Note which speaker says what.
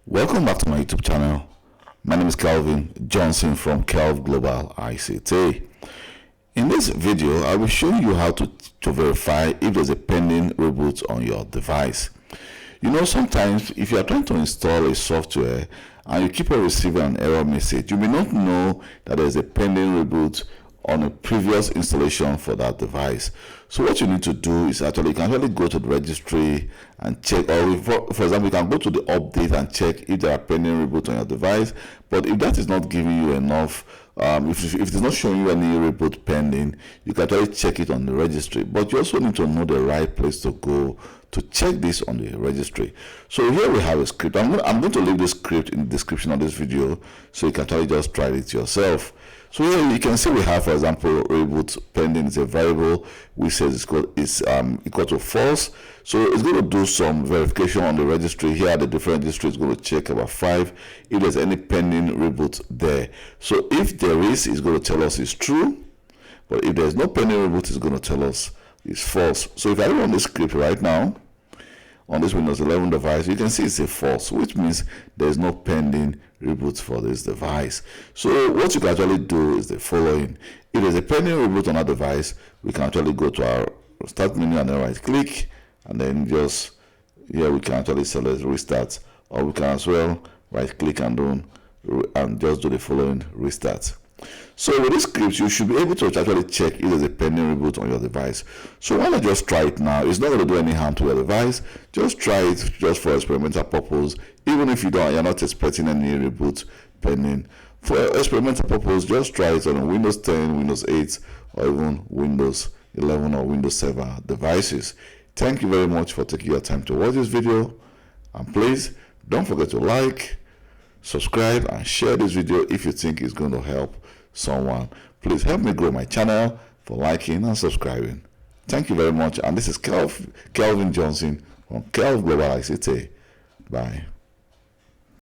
Speaker 1: Welcome back to my YouTube channel. My name is Kelvin Johnson from Kelv Global ICT. In this video, I will show you how to verify if there's a pending reboot on your device. You know, sometimes if you are trying to install a software and you keep on receiving an error message, you may not know that there's a pending reboot on a previous installation for that device. So what you need to do is you can actually go to the registry and check, or for example, you can go to the update and check if there are pending reboot on your device. But if that is not giving you enough, if it's not showing you any reboot pending, you can actually check it on the registry. But you also need to know the right place to go to check this on the registry. So here we have a script. I'm going to leave this script in the description of this video so you can actually just try it yourself. So here you can see we have, for example, reboot pending is a variable which says it's equal to false. So it's going to do some verification on the registry. Here the different registry is going to check about 5 if there's any pending reboot there. So if there is, it's going to tell us it's true. But if there's no pending reboot, it's going to tell us it's false. So if I run this script right now on this Windows 11 device, you can see it's a false, which means there's no pending reboot for this device. So what you can actually do is the following. If there's a pending reboot on our device, we can actually go to our start menu and then right click, and then just here we can actually select restart, or we can as well right click and just do the following restart. So with this script, you should be able to actually check if there's a pending reboot on your device. So why not just try it now? It's not going to do any harm to your device. Just try it just for experimental purpose. Even if you're not expecting any reboot pending. For experimental purpose, just try it on Windows 10, Windows 8, or even Windows 11 or Windows 7 devices. Thank you very much for taking your time to watch this video. And please don't forget to like, subscribe, and share this video if you think it's going to help someone. Please help me grow my channel for liking and subscribing. Thank you very much. And this is Kelvin Johnson from Kelv Global ICT. Bye.